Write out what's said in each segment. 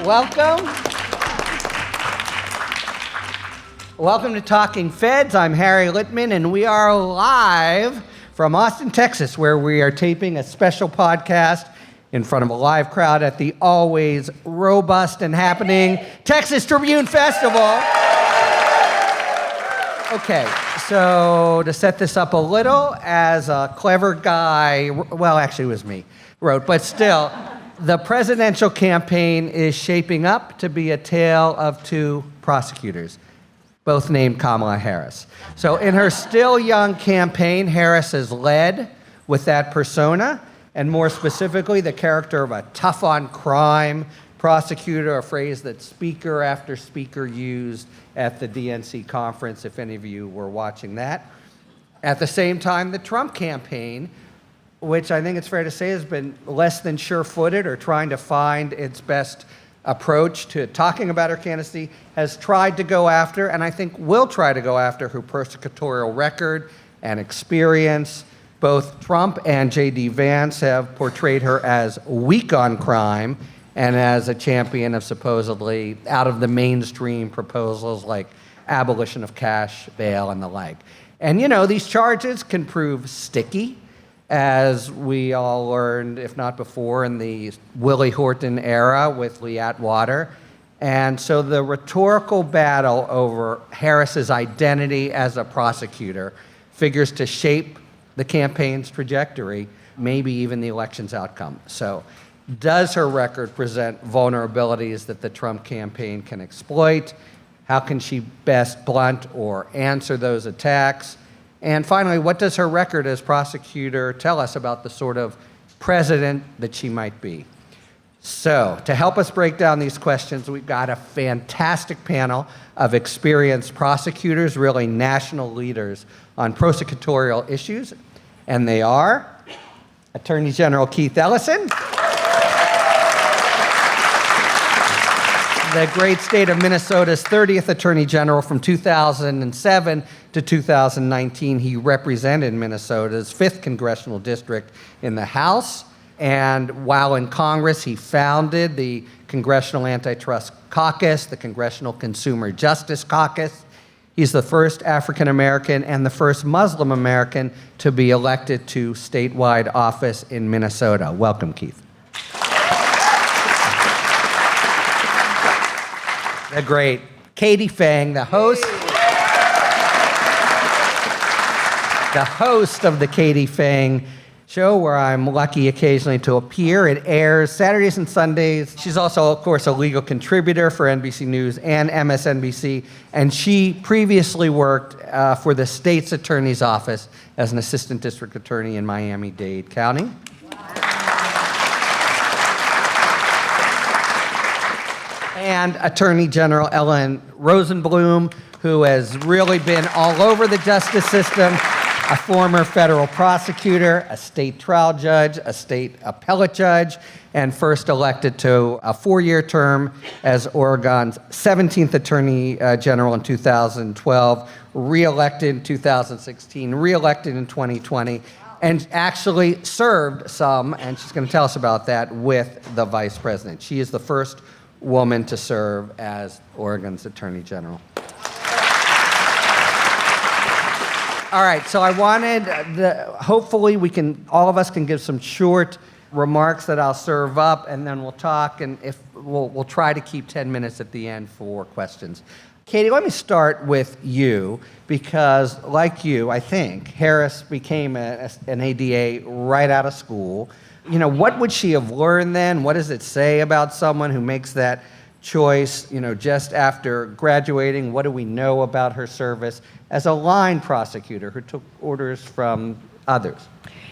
Welcome. Welcome to Talking Feds. I'm Harry Littman, and we are live from Austin, Texas, where we are taping a special podcast in front of a live crowd at the always robust and happening Texas Tribune Festival. Okay, so to set this up a little, as a clever guy, well, actually it was me, wrote, but still, the presidential campaign is shaping up to be a tale of two prosecutors, both named Kamala Harris. So in her still young campaign, Harris has led with that persona, and more specifically, the character of a tough-on-crime prosecutor, a phrase that speaker after speaker used at the DNC conference, if any of you were watching that. At the same time, the Trump campaign, which I think it's fair to say has been less than sure-footed or trying to find its best approach to talking about her candidacy, has tried to go after, and I think will try to go after, her prosecutorial record and experience. Both Trump and J.D. Vance have portrayed her as weak on crime and as a champion of supposedly out of the mainstream proposals like abolition of cash bail and the like. And you know, these charges can prove sticky, as we all learned, if not before, in the Willie Horton era with Lee Atwater. And so the rhetorical battle over Harris's identity as a prosecutor figures to shape the campaign's trajectory, maybe even the election's outcome. So does her record present vulnerabilities that the Trump campaign can exploit? How can she best blunt or answer those attacks? And finally, what does her record as prosecutor tell us about the sort of president that she might be? So, to help us break down these questions, we've got a fantastic panel of experienced prosecutors, really national leaders on prosecutorial issues. And they are Attorney General Keith Ellison, the great state of Minnesota's 30th Attorney General from 2007 to 2019. He represented Minnesota's 5th Congressional District in the House. And while in Congress, he founded the Congressional Antitrust Caucus, the Congressional Consumer Justice Caucus. He's the first African American and the first Muslim American to be elected to statewide office in Minnesota. Welcome, Keith. The great Katie Phang, the host of the Katie Phang Show, where I'm lucky occasionally to appear. It airs Saturdays and Sundays. She's also, of course, a legal contributor for NBC News and MSNBC, and she previously worked for the state's attorney's office as an assistant district attorney in Miami-Dade County. And Attorney General Ellen Rosenblum, who has really been all over the justice system, a former federal prosecutor, a state trial judge, a state appellate judge, and first elected to a 4-year term as Oregon's 17th Attorney General in 2012, re-elected in 2016, re-elected in 2020, and actually served some, and she's going to tell us about that, with the vice president. She is the first woman to serve as Oregon's Attorney General. All right, so I wanted, hopefully all of us can give some short remarks that I'll serve up, and then we'll talk, and if we'll try to keep 10 minutes at the end for questions. Katie, let me start with you, because like you, I think, Harris became an ADA right out of school. You know, what would she have learned then? What does it say about someone who makes that choice, you know, just after graduating? What do we know about her service as a line prosecutor who took orders from others?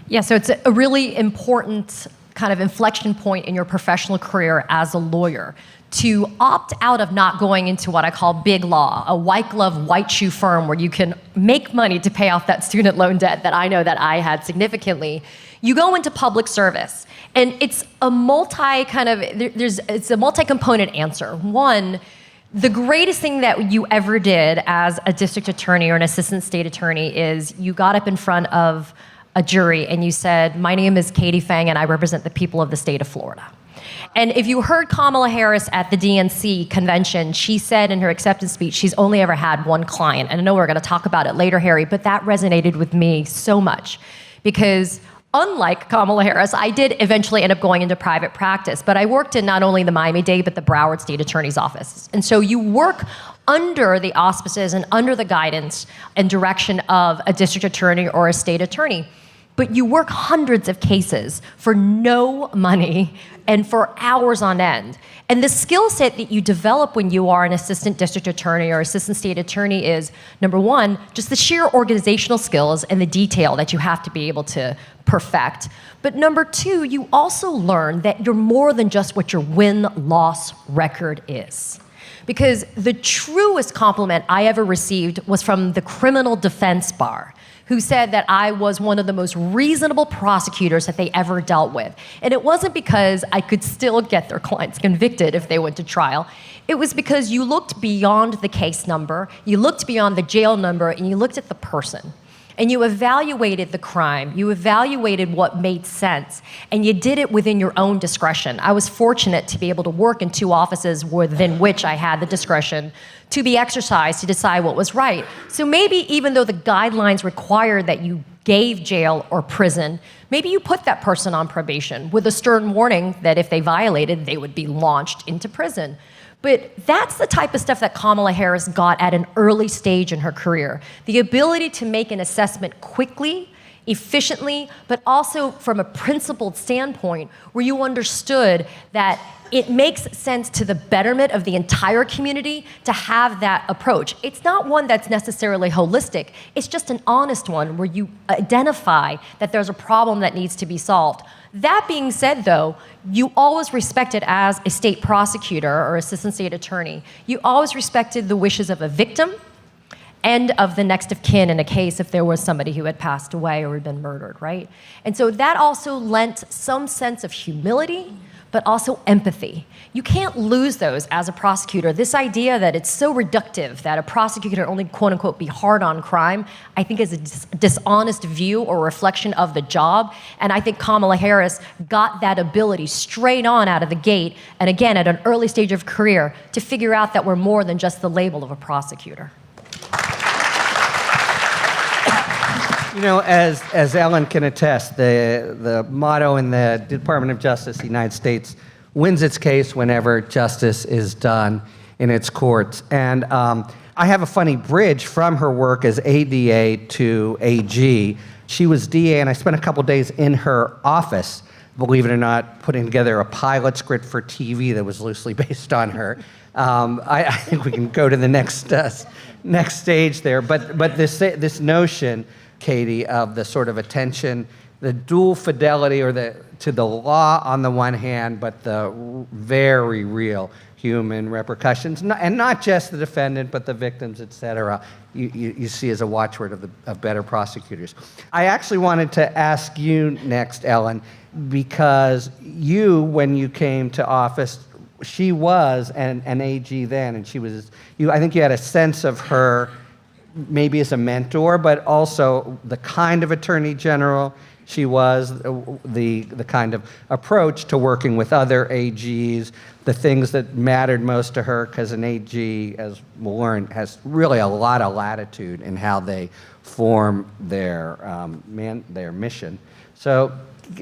Yeah, so it's a really important kind of inflection point in your professional career as a lawyer to opt out of not going into what I call big law, a white glove, white shoe firm where you can make money to pay off that student loan debt that I know that I had significantly. You go into public service, and it's a multi-component answer. One, the greatest thing that you ever did as a district attorney or an assistant state attorney is you got up in front of a jury and you said, "My name is Katie Phang and I represent the people of the state of Florida." And if you heard Kamala Harris at the DNC convention, she said in her acceptance speech she's only ever had one client. And I know we're going to talk about it later, Harry, but that resonated with me so much because unlike Kamala Harris, I did eventually end up going into private practice, but I worked in not only the Miami-Dade, but the Broward State Attorney's Office. And so you work under the auspices and under the guidance and direction of a district attorney or a state attorney. But you work hundreds of cases for no money and for hours on end. And the skill set that you develop when you are an assistant district attorney or assistant state attorney is, number one, just the sheer organizational skills and the detail that you have to be able to perfect. But number two, you also learn that you're more than just what your win-loss record is. Because the truest compliment I ever received was from the criminal defense bar, who said that I was one of the most reasonable prosecutors that they ever dealt with. And it wasn't because I could still get their clients convicted if they went to trial. It was because you looked beyond the case number, you looked beyond the jail number, and you looked at the person. And you evaluated the crime, you evaluated what made sense, and you did it within your own discretion. I was fortunate to be able to work in two offices within which I had the discretion to be exercised to decide what was right. So maybe even though the guidelines required that you gave jail or prison, maybe you put that person on probation with a stern warning that if they violated, they would be launched into prison. But that's the type of stuff that Kamala Harris got at an early stage in her career. The ability to make an assessment quickly, efficiently, but also from a principled standpoint where you understood that it makes sense to the betterment of the entire community to have that approach. It's not one that's necessarily holistic. It's just an honest one where you identify that there's a problem that needs to be solved. That being said, though, you always respected, as a state prosecutor or assistant state attorney, you always respected the wishes of a victim and of the next of kin in a case if there was somebody who had passed away or had been murdered, right? And so that also lent some sense of humility, but also empathy. You can't lose those as a prosecutor. This idea that it's so reductive that a prosecutor only, quote unquote, be hard on crime, I think is a dishonest view or reflection of the job. And I think Kamala Harris got that ability straight on out of the gate, and again, at an early stage of career, to figure out that we're more than just the label of a prosecutor. You know, as Ellen can attest, the motto in the Department of Justice of the United States wins its case whenever justice is done in its courts. And I have a funny bridge from her work as ADA to AG. She was DA, and I spent a couple days in her office, believe it or not, putting together a pilot script for TV that was loosely based on her. I think we can go to the next stage there. But this notion, Katie, of the sort of attention, the dual fidelity to the law on the one hand, but the very real human repercussions, and not just the defendant, but the victims, et cetera, you see as a watchword of better prosecutors. I actually wanted to ask you next, Ellen, because you, when you came to office, she was an AG then, and I think you had a sense of her maybe as a mentor, but also the kind of attorney general she was, the kind of approach to working with other AGs, the things that mattered most to her, because an AG, as we'll learn, has really a lot of latitude in how they form their mission. So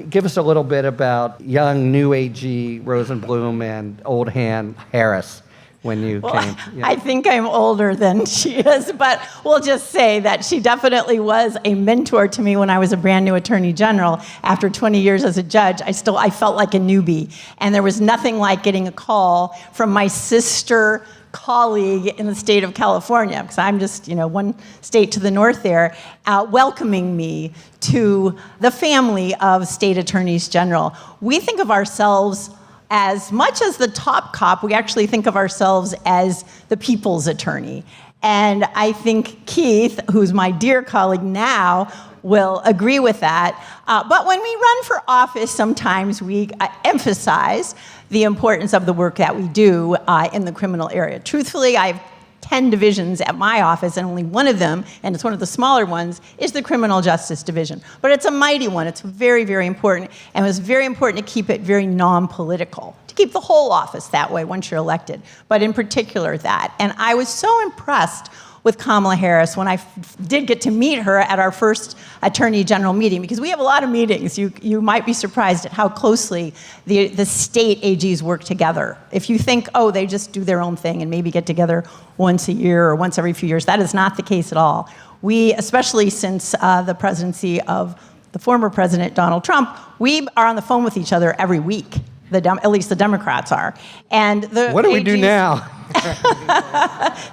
give us a little bit about young new AG Rosenblum and old hand Harris when you came. Yeah. I think I'm older than she is, but we'll just say that she definitely was a mentor to me when I was a brand new attorney general. After 20 years as a judge, I felt like a newbie. And there was nothing like getting a call from my sister colleague in the state of California, because I'm just, one state to the north there, welcoming me to the family of state attorneys general. We think of ourselves as much as the top cop, we actually think of ourselves as the people's attorney. And I think Keith, who's my dear colleague now, will agree with that. But when we run for office, sometimes we emphasize the importance of the work that we do in the criminal area. Truthfully, I have 10 divisions at my office, and only one of them, and it's one of the smaller ones, is the Criminal Justice Division. But it's a mighty one. It's very, very important, and it was very important to keep it very non-political, to keep the whole office that way once you're elected, but in particular that. And I was so impressed with Kamala Harris when I did get to meet her at our first Attorney General meeting, because we have a lot of meetings. You might be surprised at how closely the state AGs work together. If you think, oh, they just do their own thing and maybe get together once a year or once every few years, that is not the case at all. We, especially since the presidency of the former president, Donald Trump, we are on the phone with each other every week. At least the Democrats are. And the What do we AGs do now?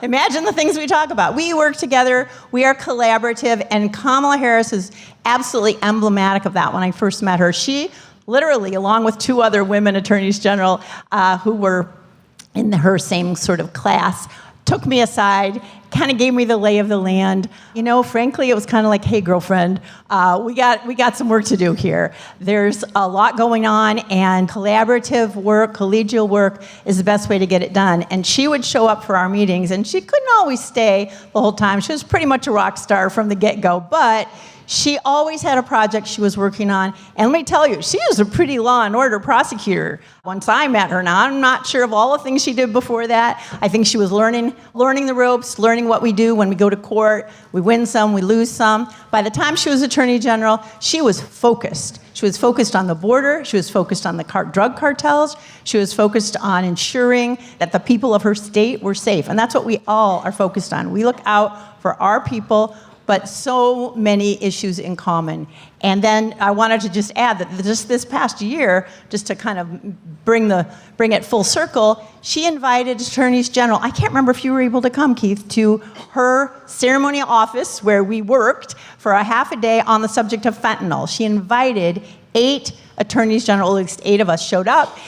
Imagine the things we talk about. We work together, we are collaborative, and Kamala Harris is absolutely emblematic of that. When I first met her, she literally, along with 2 other women attorneys general who were in her same sort of class, took me aside, kind of gave me the lay of the land. You know, frankly, it was kind of like, hey, girlfriend, we got some work to do here. There's a lot going on, and collaborative work, collegial work is the best way to get it done. And she would show up for our meetings, and she couldn't always stay the whole time. She was pretty much a rock star from the get-go, but she always had a project she was working on. And let me tell you, she was a pretty law and order prosecutor once I met her. Now, I'm not sure of all the things she did before that. I think she was learning the ropes, learning what we do when we go to court. We win some, we lose some. By the time she was Attorney General, she was focused. She was focused on the border. She was focused on the drug cartels. She was focused on ensuring that the people of her state were safe. And that's what we all are focused on. We look out for our people, but so many issues in common. And then I wanted to just add that just this past year, just to kind of bring it full circle, she invited attorneys general, I can't remember if you were able to come, Keith, to her ceremonial office where we worked for a half a day on the subject of fentanyl. She invited 8 attorneys general, at least 8 of us showed up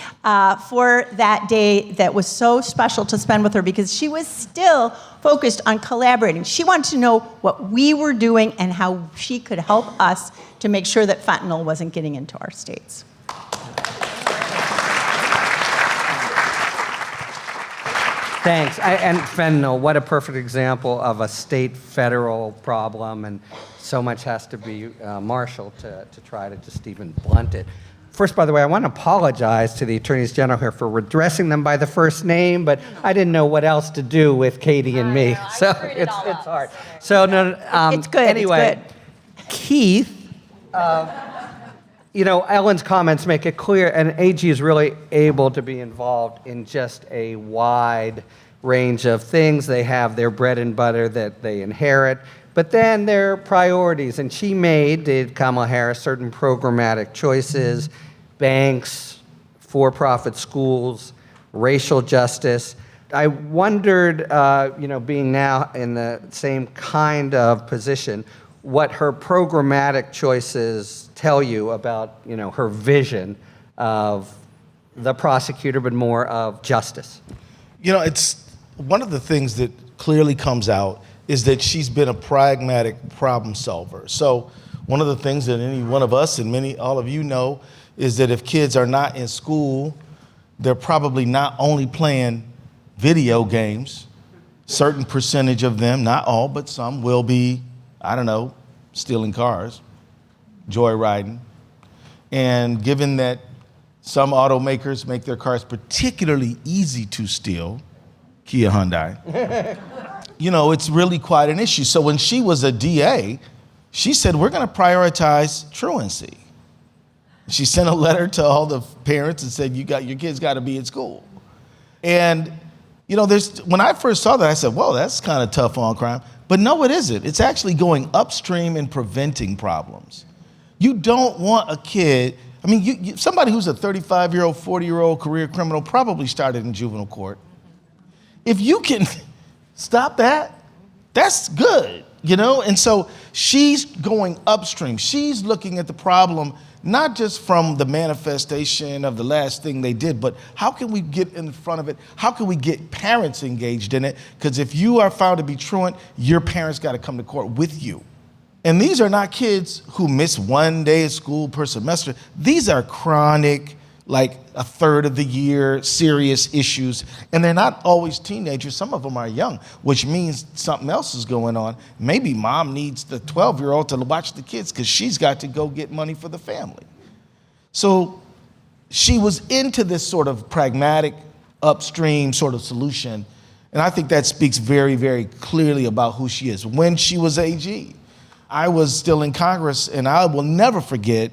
for that day that was so special to spend with her, because she was still focused on collaborating. She wanted to know what we were doing and how she could help us to make sure that fentanyl wasn't getting into our states. Thanks. And fentanyl, what a perfect example of a state-federal problem, and so much has to be marshaled to try to just even blunt it. First, by the way, I want to apologize to the attorneys general here for addressing them by the first name, but I didn't know what else to do with Katie and me, so it's hard. So no, it's good. Anyway, it's good. Keith, you know, Ellen's comments make it clear, and AG is really able to be involved in just a wide range of things. They have their bread and butter that they inherit, but then their priorities. And she did Kamala Harris, certain programmatic choices, banks, for-profit schools, racial justice. I wondered, you know, being now in the same kind of position, what her programmatic choices tell you about, you know, her vision of the prosecutor, but more of justice. You know, it's one of the things that clearly comes out is that she's been a pragmatic problem solver. So one of the things that any one of us and all of you know is that if kids are not in school, they're probably not only playing video games. Certain percentage of them, not all, but some, will be, I don't know, stealing cars, joyriding. And given that some automakers make their cars particularly easy to steal, Kia Hyundai, you know, it's really quite an issue. So when she was a DA, she said, we're going to prioritize truancy. She sent a letter to all the parents and said, your kids got to be in school. And, you know, when I first saw that, I said, well, that's kind of tough on crime. But no, it isn't. It's actually going upstream and preventing problems. You don't want a kid, I mean, somebody who's a 35-year-old, 40-year-old career criminal probably started in juvenile court. If you can stop that, that's good, you know? And so she's going upstream. She's looking at the problem not just from the manifestation of the last thing they did, but how can we get in front of it? How can we get parents engaged in it? Because if you are found to be truant, your parents got to come to court with you. And these are not kids who miss one day of school per semester. These are chronic, like a third of the year, serious issues. And they're not always teenagers. Some of them are young, which means something else is going on. Maybe mom needs the 12-year-old to watch the kids because she's got to go get money for the family. So she was into this sort of pragmatic, upstream sort of solution. And I think that speaks very, very clearly about who she is. When she was AG, I was still in Congress, and I will never forget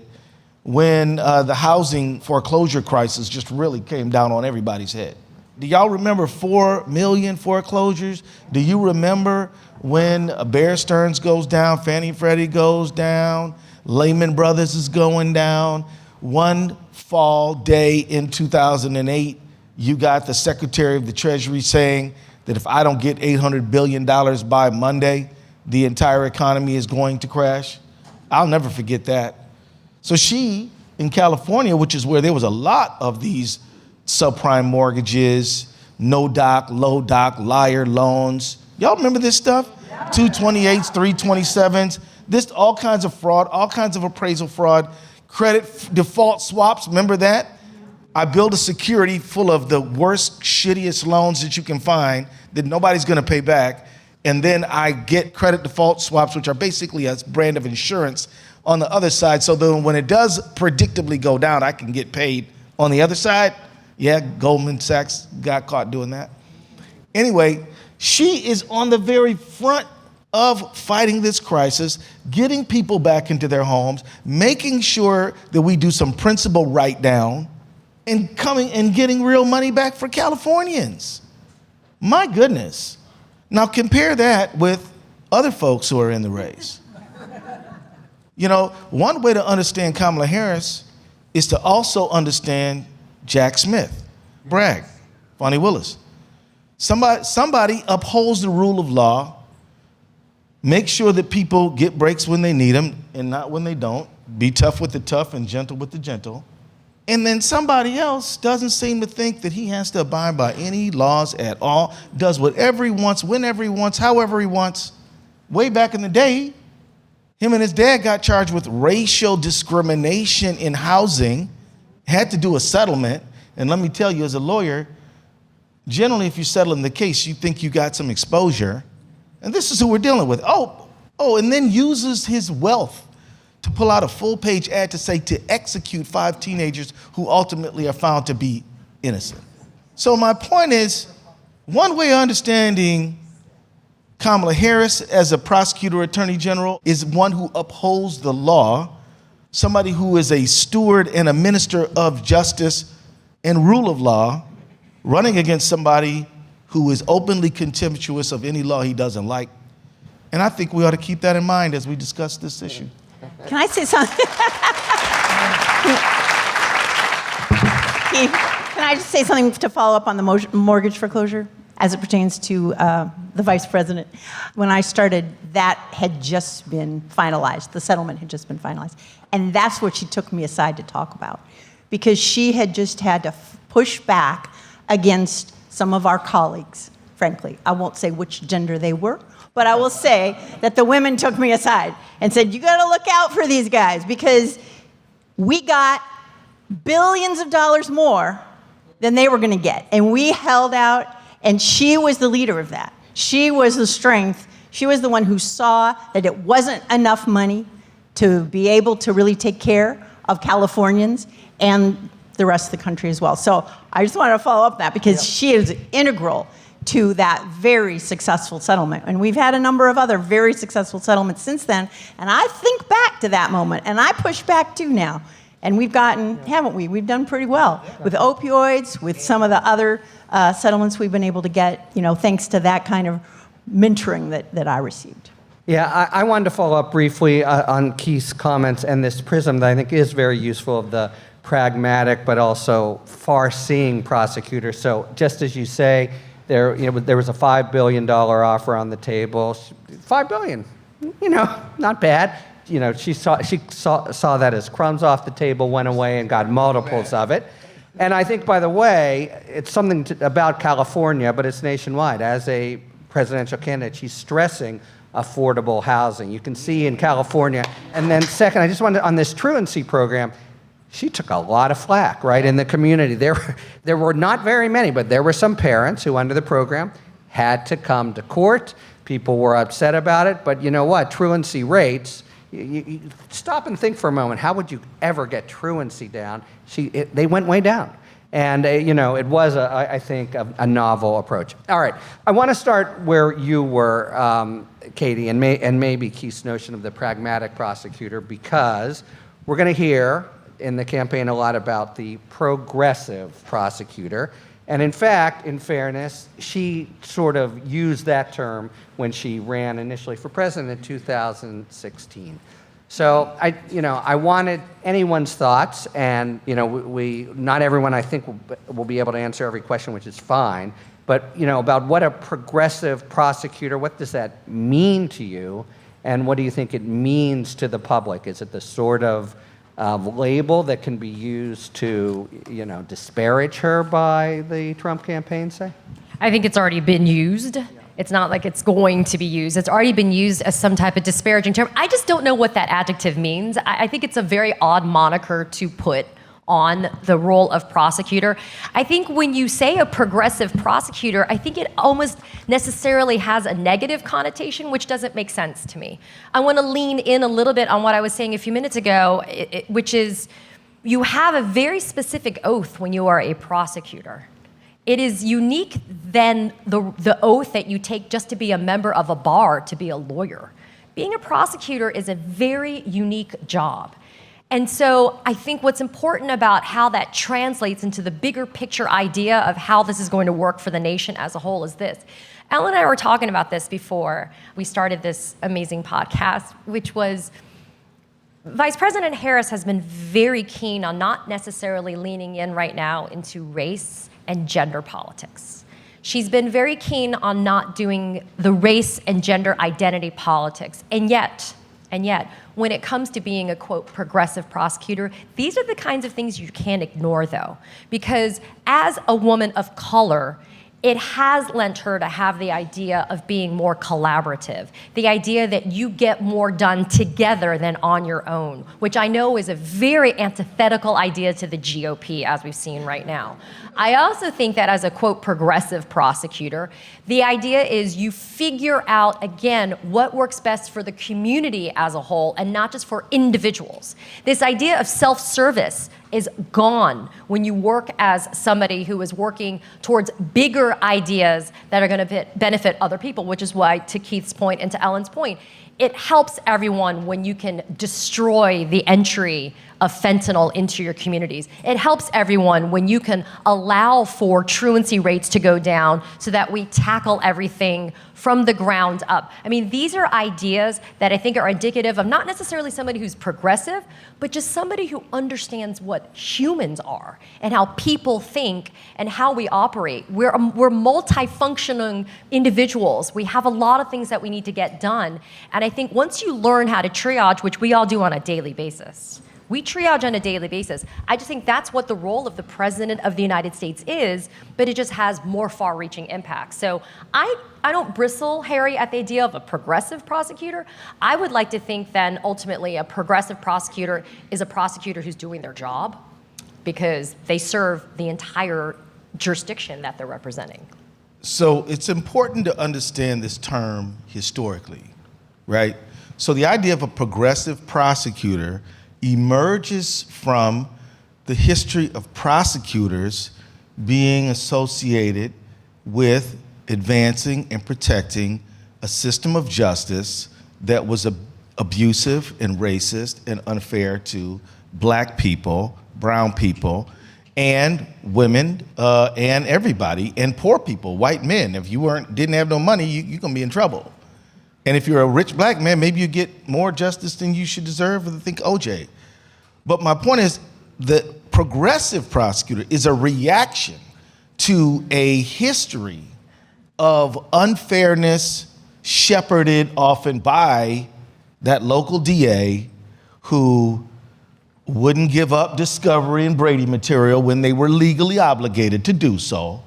when the housing foreclosure crisis just really came down on everybody's head. Do y'all remember 4 million foreclosures? Do you remember when Bear Stearns goes down, Fannie Freddie goes down, Lehman Brothers is going down? One fall day in 2008, you got the Secretary of the Treasury saying that if I don't get $800 billion by Monday, the entire economy is going to crash. I'll never forget that. So she, in California, which is where there was a lot of these subprime mortgages, no doc, low doc, liar loans. Y'all remember this stuff? 228s, 327s, this all kinds of fraud, all kinds of appraisal fraud, credit default swaps, remember that? I build a security full of the worst, shittiest loans that you can find that nobody's gonna pay back, and then I get credit default swaps, which are basically a brand of insurance on the other side, so then when it does predictably go down, I can get paid on the other side. Yeah, Goldman Sachs got caught doing that. Anyway, she is on the very front of fighting this crisis, getting people back into their homes, making sure that we do some principal write-down, and coming and getting real money back for Californians. My goodness. Now compare that with other folks who are in the race. You know, one way to understand Kamala Harris is to also understand Jack Smith, Bragg, Fonnie Willis. Somebody upholds the rule of law, make sure that people get breaks when they need them and not when they don't, be tough with the tough and gentle with the gentle. And then somebody else doesn't seem to think that he has to abide by any laws at all, does whatever he wants, whenever he wants, however he wants. Way back in the day, him and his dad got charged with racial discrimination in housing, had to do a settlement. And let me tell you, as a lawyer, generally if you settle in the case, you think you got some exposure. And this is who we're dealing with. And then uses his wealth to pull out a full-page ad to say to execute 5 teenagers who ultimately are found to be innocent. So my point is, one way of understanding Kamala Harris as a prosecutor attorney general is one who upholds the law, somebody who is a steward and a minister of justice and rule of law, running against somebody who is openly contemptuous of any law he doesn't like. And I think we ought to keep that in mind as we discuss this issue. Can I say something? Can I just say something to follow up on the mortgage foreclosure as it pertains to the vice president? When I started, that had just been finalized. The settlement had just been finalized. And that's what she took me aside to talk about, because she had just had to push back against some of our colleagues, frankly. I won't say which gender they were, but I will say that the women took me aside and said, you gotta look out for these guys, because we got billions of dollars more than they were gonna get. And we held out, and she was the leader of that. She was the strength. She was the one who saw that it wasn't enough money to be able to really take care of Californians and the rest of the country as well. So I just wanted to follow up that, because she is integral to that very successful settlement. And we've had a number of other very successful settlements since then. And I think back to that moment, and I push back too now. And we've gotten, haven't we? We've done pretty well with opioids, with some of the other settlements we've been able to get, thanks to that kind of mentoring that I received. Yeah, I wanted to follow up briefly on Keith's comments and this prism that I think is very useful of the pragmatic but also far-seeing prosecutor. So just as you say, there was a $5 billion offer on the table. $5 billion, not bad. She saw that as crumbs off the table, went away and got multiples of it. And I think, by the way, it's something about California, but it's nationwide. As a presidential candidate, she's stressing affordable housing. You can see in California. And then second, I just wanted on this truancy program, she took a lot of flack, right, in the community. There were not very many, but there were some parents who, under the program, had to come to court. People were upset about it, but you know what? Truancy rates you stop and think for a moment, how would you ever get truancy down? They went way down. And, it was, I think, a novel approach. All right, I want to start where you were, Katie, and maybe Keith's notion of the pragmatic prosecutor, because we're going to hear in the campaign a lot about the progressive prosecutor. And in fact, in fairness, she sort of used that term when she ran initially for president in 2016. So I wanted anyone's thoughts, and not everyone I think will be able to answer every question, which is fine. But about what a progressive prosecutor, what does that mean to you, and what do you think it means to the public? Is it the sort of label that can be used to disparage her by the Trump campaign, say? I think it's already been used. It's not like it's going to be used. It's already been used as some type of disparaging term. I just don't know what that adjective means. I think it's a very odd moniker to put on the role of prosecutor. I think when you say a progressive prosecutor, I think it almost necessarily has a negative connotation, which doesn't make sense to me. I want to lean in a little bit on what I was saying a few minutes ago, which is you have a very specific oath when you are a prosecutor. It is unique than the oath that you take just to be a member of a bar, to be a lawyer. Being a prosecutor is a very unique job. And so I think what's important about how that translates into the bigger picture idea of how this is going to work for the nation as a whole is this. Ellen and I were talking about this before we started this amazing podcast, which was Vice President Harris has been very keen on not necessarily leaning in right now into race and gender politics. She's been very keen on not doing the race and gender identity politics. And yet, when it comes to being a, quote, progressive prosecutor, these are the kinds of things you can't ignore, though. Because as a woman of color, it has lent her to have the idea of being more collaborative, the idea that you get more done together than on your own, which I know is a very antithetical idea to the GOP, as we've seen right now. I also think that as a, quote, progressive prosecutor, the idea is you figure out, again, what works best for the community as a whole and not just for individuals. This idea of self-service is gone when you work as somebody who is working towards bigger ideas that are going to benefit other people, which is why, to Keith's point and to Ellen's point, it helps everyone when you can destroy the entry of fentanyl into your communities. It helps everyone when you can allow for truancy rates to go down so that we tackle everything from the ground up. I mean, these are ideas that I think are indicative of not necessarily somebody who's progressive, but just somebody who understands what humans are and how people think and how we operate. We're multifunctioning individuals. We have a lot of things that we need to get done. And I think once you learn how to triage, which we all do on a daily basis, we triage on a daily basis. I just think that's what the role of the President of the United States is, but it just has more far-reaching impacts. So I don't bristle, Harry, at the idea of a progressive prosecutor. I would like to think then ultimately a progressive prosecutor is a prosecutor who's doing their job because they serve the entire jurisdiction that they're representing. So it's important to understand this term historically, right? So the idea of a progressive prosecutor emerges from the history of prosecutors being associated with advancing and protecting a system of justice that was abusive and racist and unfair to black people, brown people, and women, and everybody, and poor people, white men. If you didn't have no money, you're gonna be in trouble. And if you're a rich black man, maybe you get more justice than you should deserve. I think OJ. But my point is, the progressive prosecutor is a reaction to a history of unfairness shepherded often by that local DA who wouldn't give up discovery and Brady material when they were legally obligated to do so.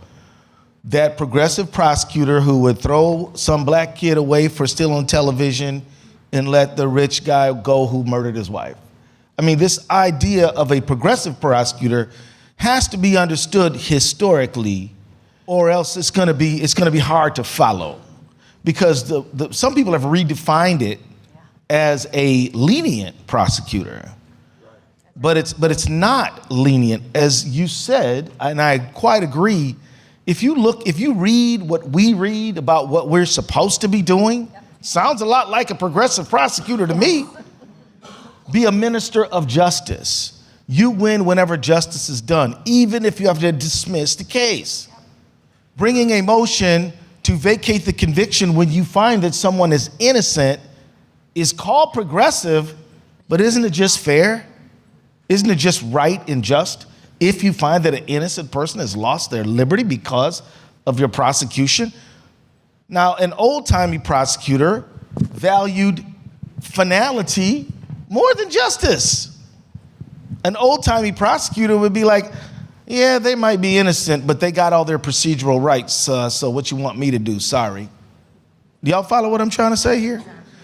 That progressive prosecutor who would throw some black kid away for stealing on television and let the rich guy go who murdered his wife. I mean, this idea of a progressive prosecutor has to be understood historically, or else it's going to be hard to follow, because some people have redefined it as a lenient prosecutor. But it's not lenient, as you said, and I quite agree. If you read what we read about what we're supposed to be doing, sounds a lot like a progressive prosecutor to me. Be a minister of justice. You win whenever justice is done, even if you have to dismiss the case. Bringing a motion to vacate the conviction when you find that someone is innocent is called progressive, but isn't it just fair? Isn't it just right and just if you find that an innocent person has lost their liberty because of your prosecution? Now, an old-timey prosecutor valued finality more than justice. An old-timey prosecutor would be like, yeah, they might be innocent, but they got all their procedural rights, so what you want me to do? Sorry. Do y'all follow what I'm trying to say here?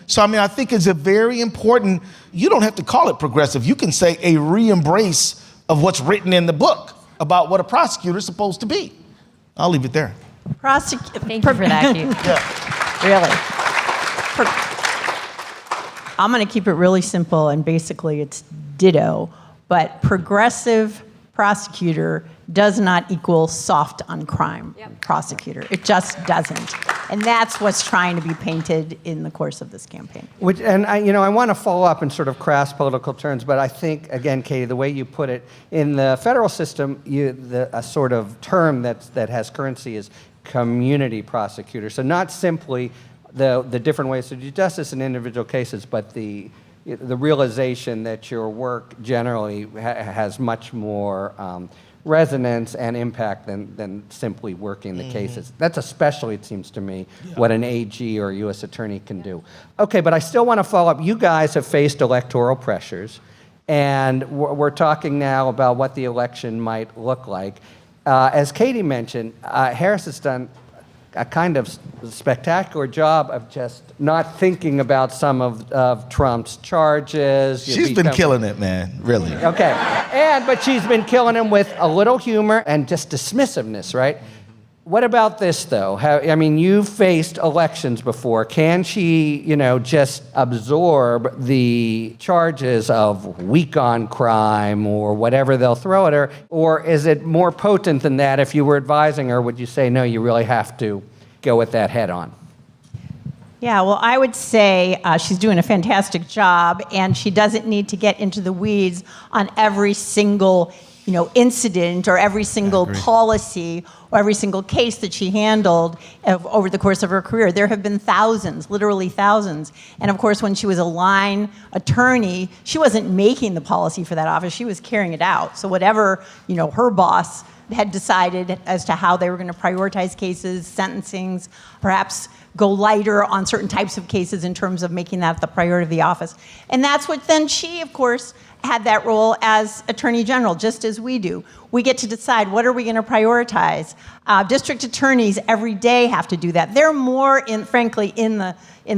So, I think it's a very important, you don't have to call it progressive. You can say a re-embrace of what's written in the book about what a prosecutor is supposed to be. I'll leave it there. Thank you for that, Keith. Really. I'm going to keep it really simple, and basically it's ditto, but progressive prosecutor does not equal soft on crime prosecutor. It just doesn't. And that's what's trying to be painted in the course of this campaign. I want to follow up in sort of crass political terms, but I think, again, Katie, the way you put it, in the federal system, a sort of term that has currency is community prosecutor. So not simply the different ways to do justice in individual cases, but the realization that your work generally has much more resonance and impact than simply working the cases. That's especially, it seems to me, what an AG or a U.S. attorney can do. Okay, but I still want to follow up. You guys have faced electoral pressures, and we're talking now about what the election might look like. As Katie mentioned, Harris has done a kind of spectacular job of just not thinking about some of Trump's charges. She's been killing it, man, really. Okay, but she's been killing him with a little humor and just dismissiveness, right? What about this, though? You've faced elections before. Can she, just absorb the charges of weak on crime or whatever they'll throw at her? Or is it more potent than that? If you were advising her, would you say, no, you really have to go with that head on? Yeah, well, I would say she's doing a fantastic job, and she doesn't need to get into the weeds on every single incident or every single policy or every single case that she handled over the course of her career. There have been thousands, literally thousands. And of course, when she was a line attorney, she wasn't making the policy for that office. She was carrying it out. So whatever, her boss had decided as to how they were going to prioritize cases, sentencings, perhaps go lighter on certain types of cases in terms of making that the priority of the office. And that's what then she, of course, had that role as Attorney General, just as we do. We get to decide what are we going to prioritize. District attorneys every day have to do that. They're more, frankly, in the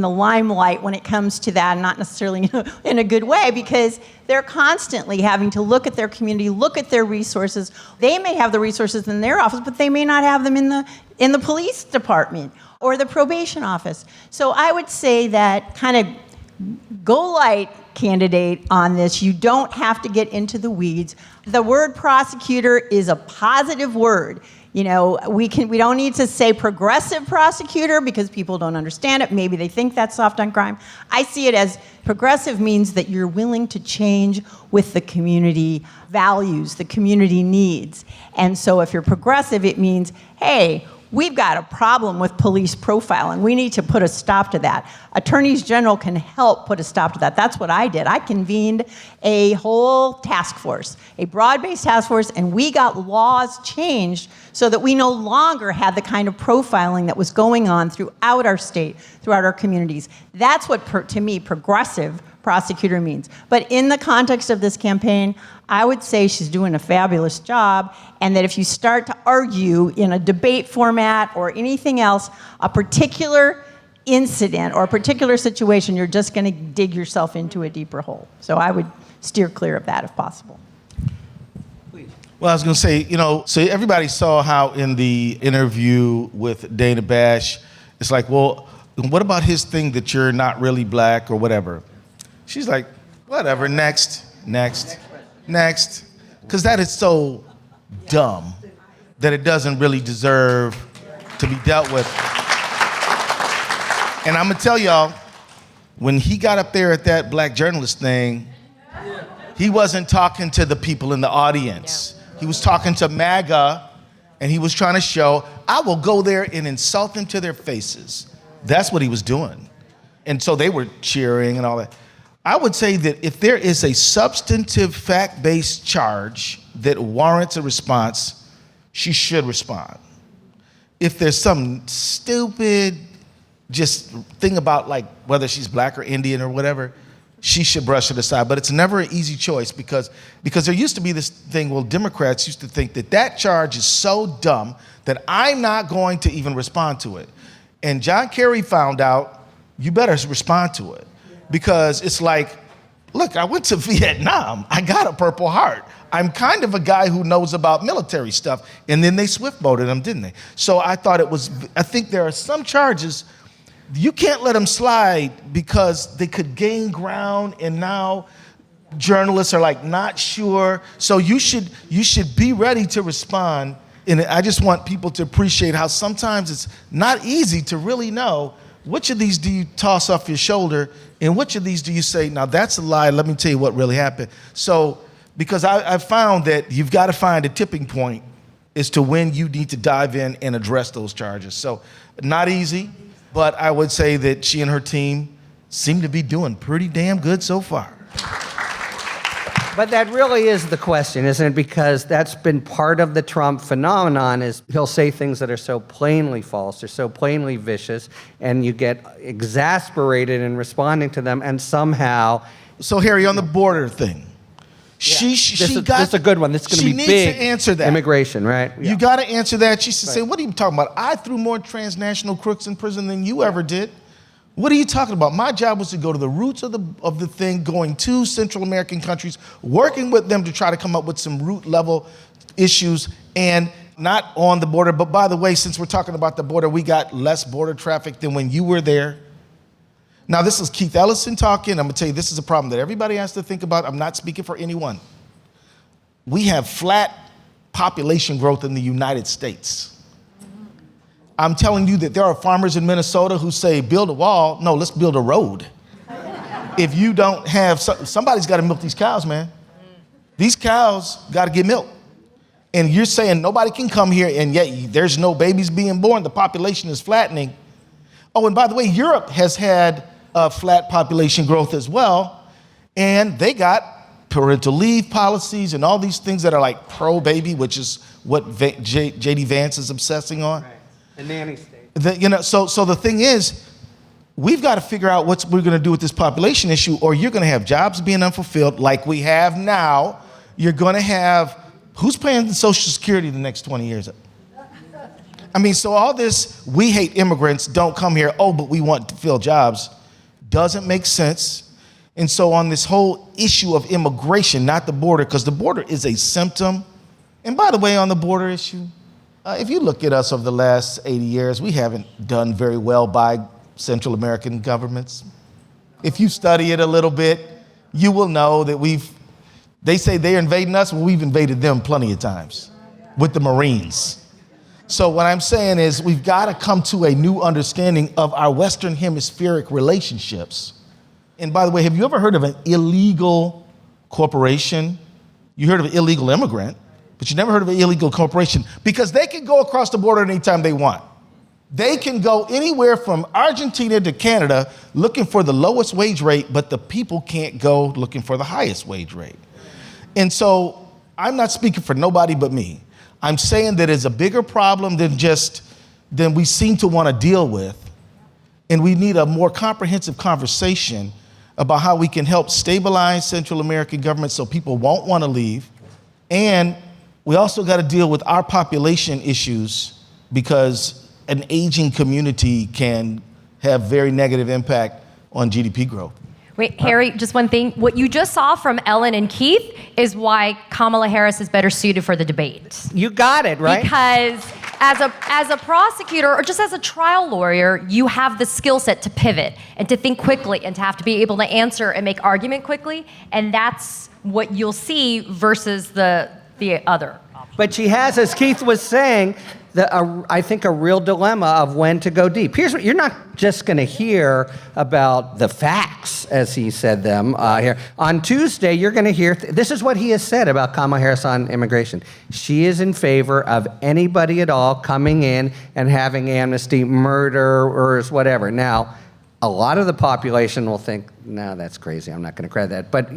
limelight when it comes to that, and not necessarily in a good way, because they're constantly having to look at their community, look at their resources. They may have the resources in their office, but they may not have them in the police department or the probation office. So I would say that kind of go light, candidate, on this. You don't have to get into the weeds. The word prosecutor is a positive word. We don't need to say progressive prosecutor because people don't understand it. Maybe they think that's soft on crime. I see it as progressive means that you're willing to change with the community values, the community needs. And so if you're progressive, it means, hey, we've got a problem with police profiling. We need to put a stop to that. Attorneys General can help put a stop to that. That's what I did. I convened a whole task force, a broad-based task force, and we got laws changed so that we no longer had the kind of profiling that was going on throughout our state, throughout our communities. That's what, to me, progressive prosecutor means. But in the context of this campaign, I would say she's doing a fabulous job, and that if you start to argue in a debate format or anything else, a particular incident or a particular situation, you're just going to dig yourself into a deeper hole. So I would steer clear of that if possible. Well, I was going to say, so everybody saw how in the interview with Dana Bash, it's like, well, what about his thing that you're not really black or whatever? She's like, whatever, next. Because that is so dumb that it doesn't really deserve to be dealt with. And I'm gonna tell y'all, when he got up there at that black journalist thing, he wasn't talking to the people in the audience. He was talking to MAGA, and he was trying to show, I will go there and insult them to their faces. That's what he was doing. And so they were cheering and all that. I would say that if there is a substantive fact-based charge that warrants a response, she should respond. If there's some stupid just thing about like whether she's black or Indian or whatever, she should brush it aside. But it's never an easy choice because there used to be this thing, well, Democrats used to think that charge is so dumb that I'm not going to even respond to it. And John Kerry found out, you better respond to it. Because it's like, look, I went to Vietnam. I got a Purple Heart. I'm kind of a guy who knows about military stuff. And then they swift-boated him, didn't they? So I think there are some charges, you can't let them slide because they could gain ground and now journalists are like not sure. So you should be ready to respond. And I just want people to appreciate how sometimes it's not easy to really know which of these do you toss off your shoulder and which of these do you say, now that's a lie, let me tell you what really happened. So, because I found that you've got to find a tipping point as to when you need to dive in and address those charges. So, not easy, but I would say that she and her team seem to be doing pretty damn good so far. But that really is the question, isn't it? Because that's been part of the Trump phenomenon is he'll say things that are so plainly false, they're so plainly vicious, and you get exasperated in responding to them, and somehow... So, Harry, on the border thing, this is a good one. This is going to be big. She needs to answer that. Immigration, right? You got to answer that. She should say, what are you talking about? I threw more transnational crooks in prison than you ever did. What are you talking about? My job was to go to the roots of the thing, going to Central American countries, working with them to try to come up with some root level issues and not on the border. But by the way, since we're talking about the border, we got less border traffic than when you were there. Now, this is Keith Ellison talking. I'm going to tell you, this is a problem that everybody has to think about. I'm not speaking for anyone. We have flat population growth in the United States. I'm telling you that there are farmers in Minnesota who say, build a wall. No, let's build a road. If you don't have, somebody's got to milk these cows, man. These cows got to get milked. And you're saying nobody can come here and yet there's no babies being born. The population is flattening. Oh, and by the way, Europe has had flat population growth as well. And they got parental leave policies and all these things that are like pro-baby, which is what J.D. Vance is obsessing on. Right. The nanny state. So the thing is, we've got to figure out what we're going to do with this population issue, or you're going to have jobs being unfulfilled like we have now. You're going to have, who's paying the Social Security the next 20 years? I mean, so all this, we hate immigrants, don't come here, but we want to fill jobs, doesn't make sense. And so on this whole issue of immigration, not the border, because the border is a symptom. And by the way, on the border issue, if you look at us over the last 80 years, we haven't done very well by Central American governments. If you study it a little bit, you will know that they say they're invading us, well, we've invaded them plenty of times with the Marines. So what I'm saying is we've got to come to a new understanding of our Western Hemispheric relationships. And by the way, have you ever heard of an illegal corporation? You heard of an illegal immigrant. But you never heard of an illegal corporation because they can go across the border anytime they want. They can go anywhere from Argentina to Canada looking for the lowest wage rate, but the people can't go looking for the highest wage rate. And so I'm not speaking for nobody but me. I'm saying that it's a bigger problem than we seem to want to deal with. And we need a more comprehensive conversation about how we can help stabilize Central American government so people won't want to leave. And we also got to deal with our population issues because an aging community can have very negative impact on GDP growth. Wait, Harry, just one thing. What you just saw from Ellen and Keith is why Kamala Harris is better suited for the debate. You got it, right? Because as a prosecutor or just as a trial lawyer, you have the skill set to pivot and to think quickly and to have to be able to answer and make argument quickly. And that's what you'll see versus the other. But she has, as Keith was saying, I think a real dilemma of when to go deep. Here's what you're not just going to hear about the facts as he said them here. On Tuesday, you're going to hear, this is what he has said about Kamala Harris on immigration. She is in favor of anybody at all coming in and having amnesty, murderers, whatever. Now, a lot of the population will think, no, that's crazy. I'm not going to credit that. But,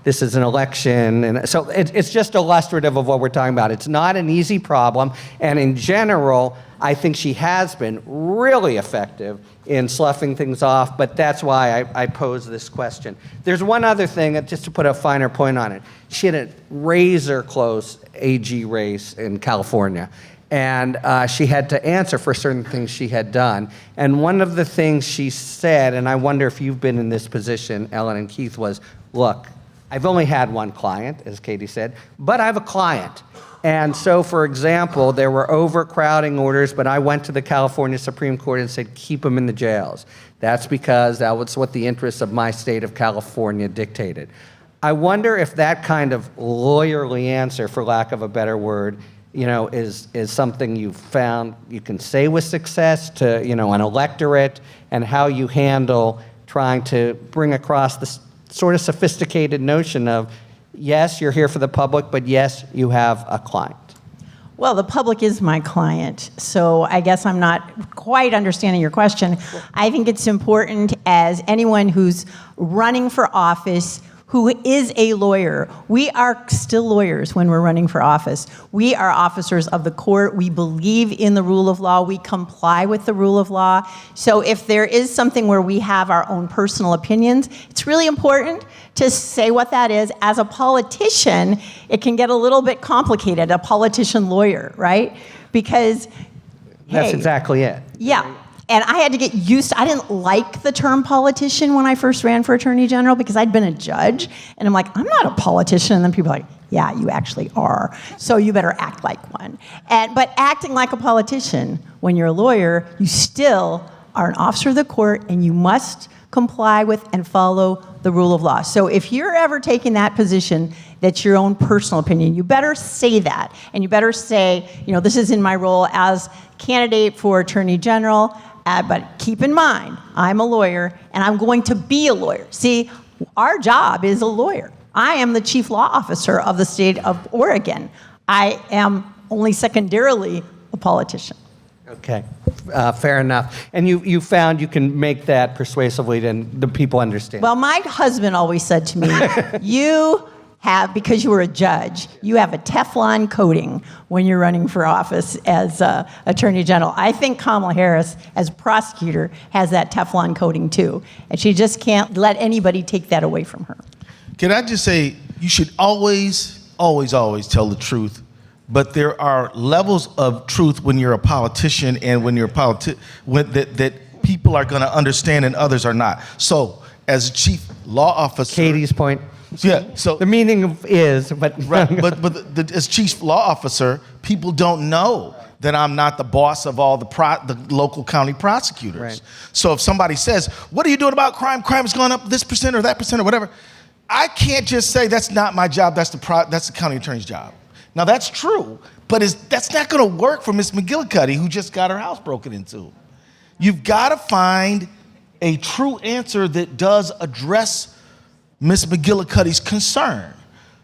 this is an election. And so it's just illustrative of what we're talking about. It's not an easy problem. And in general, I think she has been really effective in sloughing things off. But that's why I pose this question. There's one other thing, just to put a finer point on it. She had a razor-close AG race in California. And she had to answer for certain things she had done. And one of the things she said, and I wonder if you've been in this position, Ellen and Keith, was, look, I've only had one client, as Katie said, but I have a client. And so, for example, there were overcrowding orders, but I went to the California Supreme Court and said, keep them in the jails. That's because that was what the interests of my state of California dictated. I wonder if that kind of lawyerly answer, for lack of a better word, is something you've found you can say with success to, an electorate, and how you handle trying to bring across this sort of sophisticated notion of, yes, you're here for the public, but yes, you have a client. Well, the public is my client, so I guess I'm not quite understanding your question. I think it's important, as anyone who's running for office who is a lawyer. We are still lawyers when we're running for office. We are officers of the court. We believe in the rule of law. We comply with the rule of law. So if there is something where we have our own personal opinions, it's really important to say what that is. As a politician, it can get a little bit complicated, a politician lawyer, right? Because, That's exactly it. Yeah. And I had to get used to, I didn't like the term politician when I first ran for Attorney General because I'd been a judge. And I'm like, I'm not a politician. And then people are like, yeah, you actually are. So you better act like one. But acting like a politician, when you're a lawyer, you still are an officer of the court and you must comply with and follow the rule of law. So if you're ever taking that position, that's your own personal opinion, you better say that. And you better say, this is in my role as candidate for Attorney General. But keep in mind, I'm a lawyer, and I'm going to be a lawyer. See, our job is a lawyer. I am the chief law officer of the state of Oregon. I am only secondarily a politician. Okay, fair enough. And you found you can make that persuasively, and the people understand. Well, my husband always said to me, because you were a judge, you have a Teflon coating when you're running for office as Attorney General. I think Kamala Harris, as prosecutor, has that Teflon coating too. And she just can't let anybody take that away from her. Can I just say, you should always, always, always tell the truth. But there are levels of truth when you're a politician and when you're that people are going to understand and others are not. So, as chief law officer, Katie's point. Yeah. So the meaning is, but right. But as chief law officer, people don't know that I'm not the boss of all the local county prosecutors. Right. So if somebody says, "What are you doing about crime? Crime has gone up this percent or that percent or whatever," I can't just say that's not my job. That's the county attorney's job. Now that's true, but that's not going to work for Miss McGillicuddy, who just got her house broken into. You've got to find a true answer that does address Miss McGillicuddy's concern.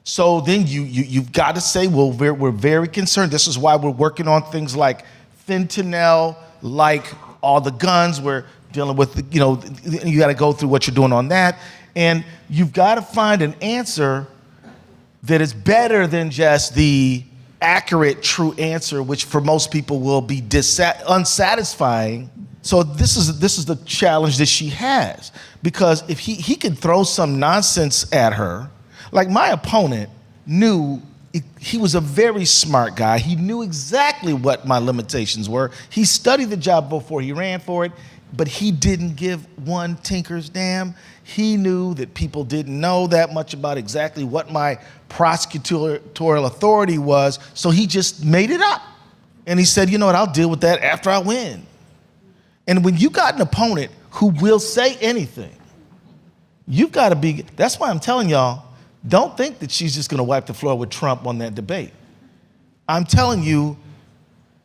So then you've got to say, well, we're very concerned. This is why we're working on things like fentanyl, like all the guns. We're dealing with, you got to go through what you're doing on that. And you've got to find an answer that is better than just the accurate, true answer, which for most people will be unsatisfying. So this is the challenge that she has, because if he could throw some nonsense at her, like my opponent knew, he was a very smart guy. He knew exactly what my limitations were. He studied the job before he ran for it, but he didn't give one tinker's damn. He knew that people didn't know that much about exactly what my prosecutorial authority was, so he just made it up. And he said, you know what, I'll deal with that after I win. And when you got an opponent who will say anything, you've got to be, that's why I'm telling y'all, don't think that she's just gonna wipe the floor with Trump on that debate. I'm telling you,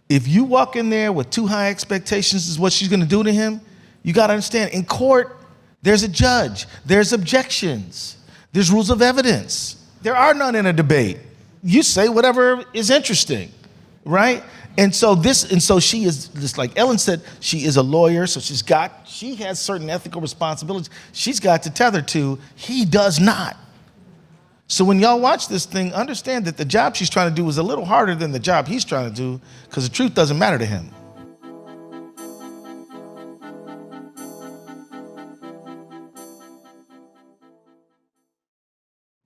if you walk in there with too high expectations is what she's gonna do to him, you gotta understand, in court, there's a judge, there's objections, there's rules of evidence. There are none in a debate. You say whatever is interesting, right? And so she is, just like Ellen said, she is a lawyer, so she has certain ethical responsibilities she's got to tether to. He does not. So when y'all watch this thing, understand that the job she's trying to do is a little harder than the job he's trying to do, because the truth doesn't matter to him.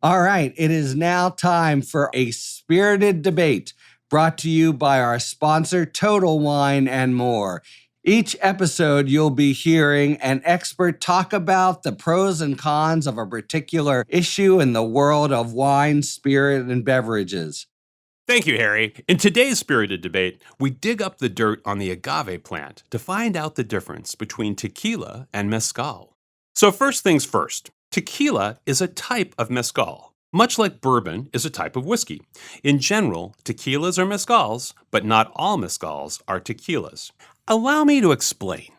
All right, it is now time for a spirited debate brought to you by our sponsor, Total Wine and More. Each episode, you'll be hearing an expert talk about the pros and cons of a particular issue in the world of wine, spirit, and beverages. Thank you, Harry. In today's spirited debate, we dig up the dirt on the agave plant to find out the difference between tequila and mezcal. So first things first, tequila is a type of mezcal, much like bourbon is a type of whiskey. In general, tequilas are mezcals, but not all mezcals are tequilas. Allow me to explain.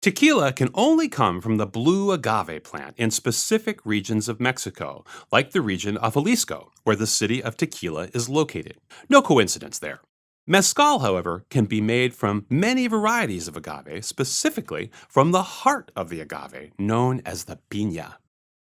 Tequila can only come from the blue agave plant in specific regions of Mexico, like the region of Jalisco, where the city of Tequila is located. No coincidence there. Mezcal, however, can be made from many varieties of agave, specifically from the heart of the agave, known as the piña.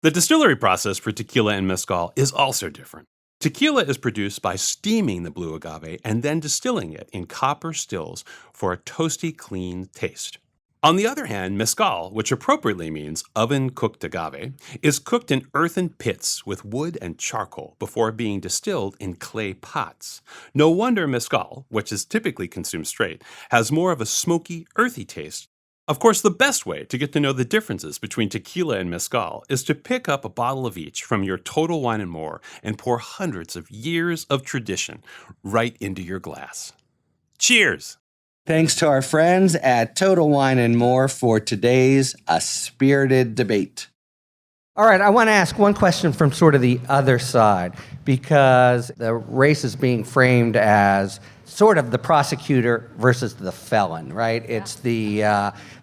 The distillery process for tequila and mezcal is also different. Tequila is produced by steaming the blue agave and then distilling it in copper stills for a toasty, clean taste. On the other hand, mezcal, which appropriately means oven-cooked agave, is cooked in earthen pits with wood and charcoal before being distilled in clay pots. No wonder mezcal, which is typically consumed straight, has more of a smoky, earthy taste. Of course, the best way to get to know the differences between tequila and mezcal is to pick up a bottle of each from your Total Wine & More and pour hundreds of years of tradition right into your glass. Cheers! Thanks to our friends at Total Wine and More for today's A Spirited Debate. All right, I want to ask one question from sort of the other side, because the race is being framed as sort of the prosecutor versus the felon, right? Yeah. It's the,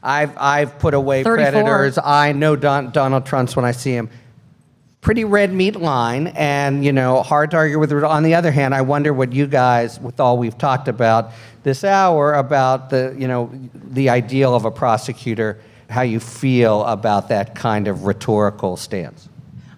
I've put away 34. predators, I know Donald Trump's when I see him. Pretty red meat line, and, hard to argue with. On the other hand, I wonder what you guys, with all we've talked about this hour, about the ideal of a prosecutor, how you feel about that kind of rhetorical stance.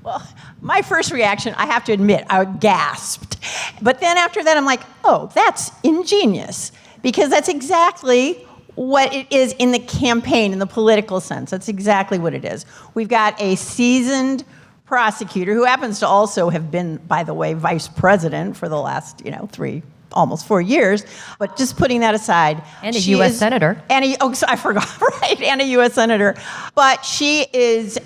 Well, my first reaction, I have to admit, I gasped. But then after that, I'm like, oh, that's ingenious. Because that's exactly what it is in the campaign, in the political sense. That's exactly what it is. We've got a seasoned prosecutor who happens to also have been, by the way, vice president for the last, almost 4 years. But just putting that aside. And a U.S. senator. I forgot, right, and a U.S. senator. But she is,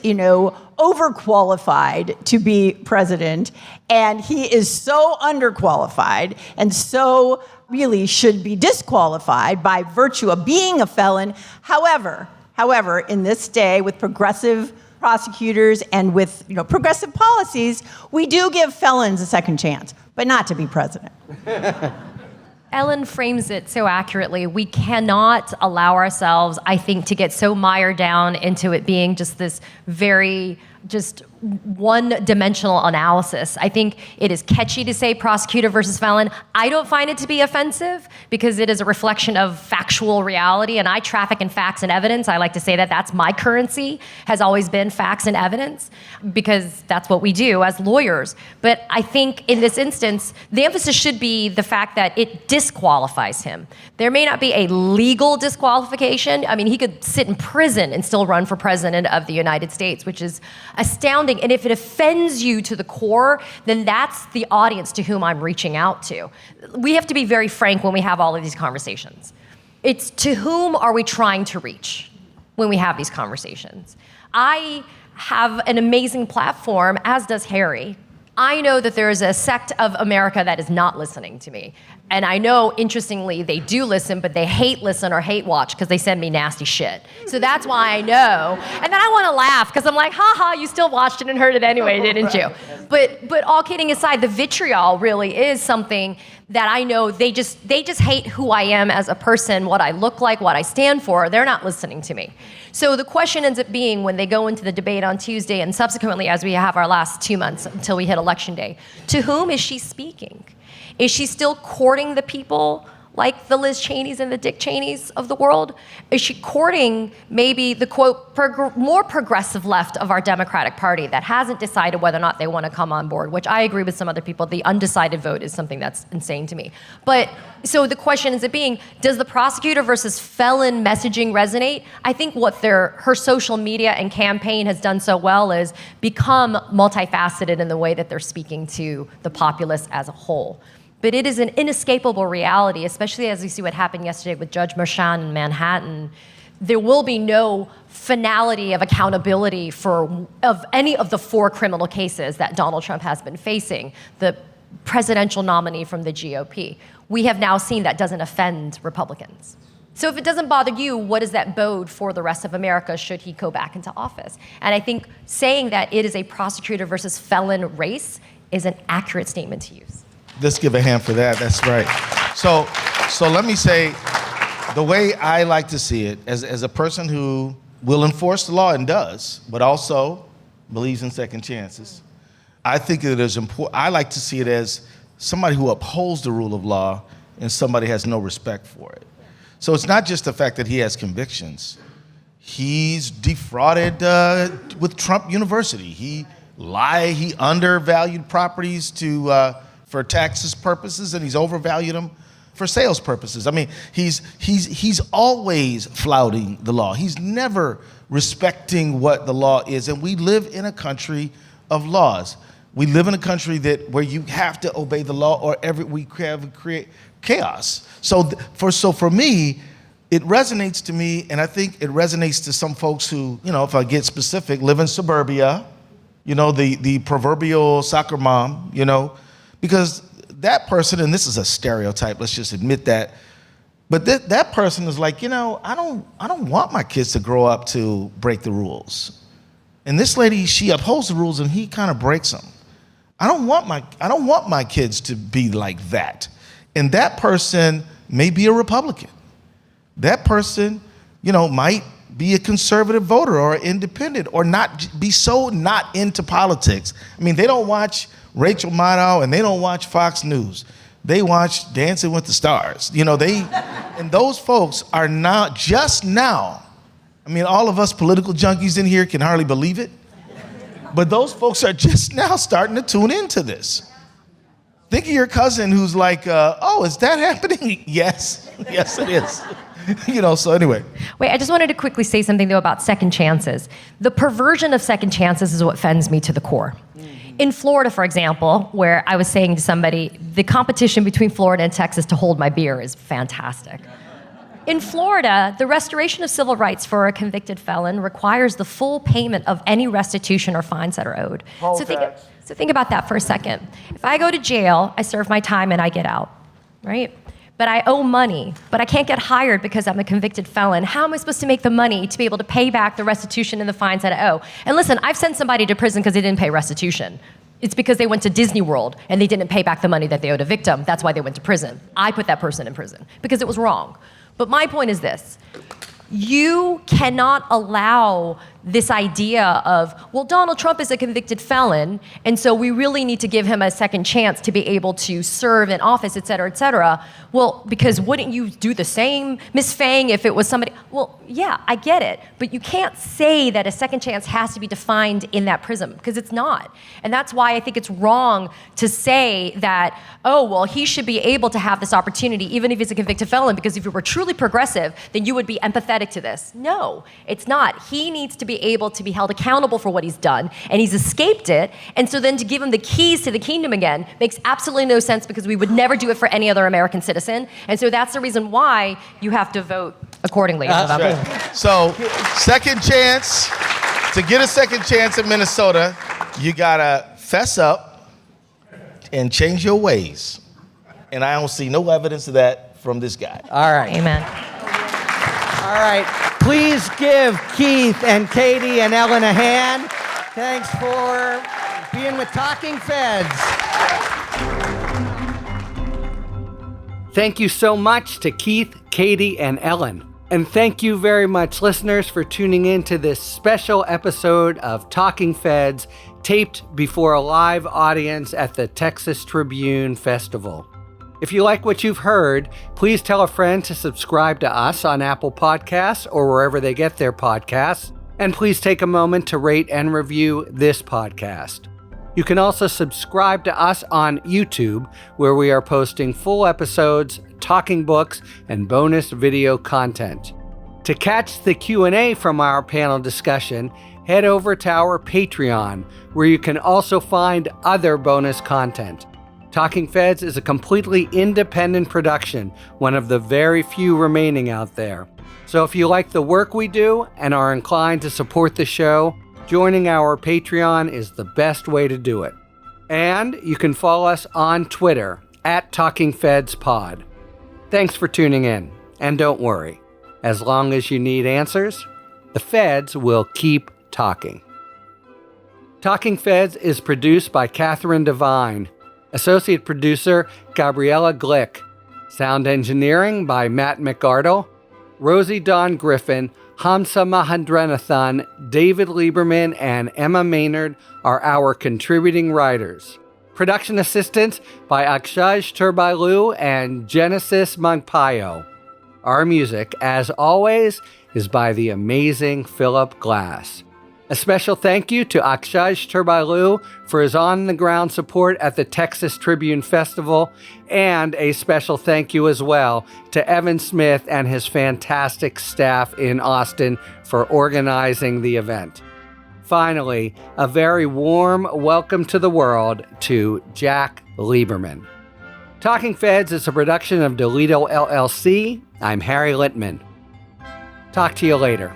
overqualified to be president, and he is so underqualified and so really should be disqualified by virtue of being a felon. However, in this day with progressive prosecutors and with progressive policies, we do give felons a second chance, but not to be president. Ellen frames it so accurately. We cannot allow ourselves, I think, to get so mired down into it being just this very one-dimensional analysis. I think it is catchy to say prosecutor versus felon. I don't find it to be offensive because it is a reflection of factual reality, and I traffic in facts and evidence. I like to say that that's my currency, has always been facts and evidence, because that's what we do as lawyers. But I think in this instance, the emphasis should be the fact that it disqualifies him. There may not be a legal disqualification. I mean, he could sit in prison and still run for president of the United States, which is astounding. And if it offends you to the core, then that's the audience to whom I'm reaching out to. We have to be very frank when we have all of these conversations. It's to whom are we trying to reach when we have these conversations? I have an amazing platform, as does Harry. I know that there is a sect of America that is not listening to me. And I know, interestingly, they do listen, but they hate listen or hate watch because they send me nasty shit. So that's why I know. And then I want to laugh because I'm like, ha, you still watched it and heard it anyway, didn't you? But all kidding aside, the vitriol really is something that I know they just hate who I am as a person, what I look like, what I stand for. They're not listening to me. So the question ends up being, when they go into the debate on Tuesday and subsequently as we have our last 2 months until we hit Election Day, to whom is she speaking? Is she still courting the people like the Liz Cheneys and the Dick Cheneys of the world? Is she courting maybe the, quote, more progressive left of our Democratic Party that hasn't decided whether or not they want to come on board, which I agree with some other people. The undecided vote is something that's insane to me. But so the question ends up being, does the prosecutor versus felon messaging resonate? I think what her social media and campaign has done so well is become multifaceted in the way that they're speaking to the populace as a whole. But it is an inescapable reality, especially as we see what happened yesterday with Judge Merchan in Manhattan. There will be no finality of accountability of any of the 4 criminal cases that Donald Trump has been facing, the presidential nominee from the GOP. We have now seen that doesn't offend Republicans. So if it doesn't bother you, what does that bode for the rest of America should he go back into office? And I think saying that it is a prosecutor versus felon race is an accurate statement to use. Let's give a hand for that. That's right. So let me say, the way I like to see it, as a person who will enforce the law and does, but also believes in second chances, I think it is important. I like to see it as somebody who upholds the rule of law and somebody has no respect for it. So it's not just the fact that he has convictions. He's defrauded with Trump University. He undervalued properties for taxes purposes, and he's overvalued them for sales purposes. I mean, he's always flouting the law. He's never respecting what the law is, and we live in a country of laws. We live in a country where you have to obey the law, or we create chaos. So for me, it resonates to me, and I think it resonates to some folks who, if I get specific, live in suburbia. The proverbial soccer mom. Because that person, and this is a stereotype, let's just admit that, but that person is like, I don't want my kids to grow up to break the rules. And this lady, she upholds the rules and he kind of breaks them. I don't want my kids to be like that. And that person may be a Republican. That person, might be a conservative voter or an independent, or be so not into politics. I mean, they don't watch Rachel Maddow and they don't watch Fox News. They watch Dancing with the Stars. And those folks are not just now. I mean, all of us political junkies in here can hardly believe it. But those folks are just now starting to tune into this. Think of your cousin who's like, oh, is that happening? Yes, it is. So anyway. Wait, I just wanted to quickly say something, though, about second chances. The perversion of second chances is what offends me to the core. In Florida, for example, where I was saying to somebody, the competition between Florida and Texas to hold my beer is fantastic. In Florida, the restoration of civil rights for a convicted felon requires the full payment of any restitution or fines that are owed. So think about that for a second. If I go to jail, I serve my time and I get out, right? But I owe money, but I can't get hired because I'm a convicted felon. How am I supposed to make the money to be able to pay back the restitution and the fines that I owe? And listen, I've sent somebody to prison because they didn't pay restitution. It's because they went to Disney World and they didn't pay back the money that they owed a victim. That's why they went to prison. I put that person in prison because it was wrong. But my point is this. You cannot allow this idea of, well, Donald Trump is a convicted felon, and so we really need to give him a second chance to be able to serve in office, et cetera, et cetera. Well, because wouldn't you do the same, Ms. Phang, if it was somebody? Well, yeah, I get it. But you can't say that a second chance has to be defined in that prism, because it's not. And that's why I think it's wrong to say that, oh, well, he should be able to have this opportunity, even if he's a convicted felon, because if you were truly progressive, then you would be empathetic to this. No, it's not. He needs to be able to be held accountable for what he's done, and he's escaped it, and so then to give him the keys to the kingdom again makes absolutely no sense, because we would never do it for any other American citizen, and so that's the reason why you have to vote accordingly. Right. So, second chance, to get a second chance in Minnesota, you gotta fess up, and change your ways. And I don't see no evidence of that from this guy. All right. Amen. All right. Please give Keith and Katie and Ellen a hand. Thanks for being with Talking Feds. Thank you so much to Keith, Katie, and Ellen. And thank you very much, listeners, for tuning in to this special episode of Talking Feds, taped before a live audience at the Texas Tribune Festival. If you like what you've heard, please tell a friend to subscribe to us on Apple Podcasts or wherever they get their podcasts. And please take a moment to rate and review this podcast. You can also subscribe to us on YouTube, where we are posting full episodes, talking books, and bonus video content. To catch the Q&A from our panel discussion, head over to our Patreon, where you can also find other bonus content. Talking Feds is a completely independent production, one of the very few remaining out there. So if you like the work we do and are inclined to support the show, joining our Patreon is the best way to do it. And you can follow us on Twitter @TalkingFedsPod. Thanks for tuning in. And don't worry, as long as you need answers, the feds will keep talking. Talking Feds is produced by Catherine Devine, associate producer Gabriella Glick, sound engineering by Matt McArdle, Rosie Dawn Griffin, Hamza Mahendranathan, David Lieberman, and Emma Maynard are our contributing writers. Production assistance by Akshaj Turbailu and Genesis Magpayo. Our music, as always, is by the amazing Philip Glass. A special thank you to Akshaj Turbailu for his on-the-ground support at the Texas Tribune Festival, and a special thank you as well to Evan Smith and his fantastic staff in Austin for organizing the event. Finally, a very warm welcome to the world to Jack Lieberman. Talking Feds is a production of Delito LLC. I'm Harry Littman. Talk to you later.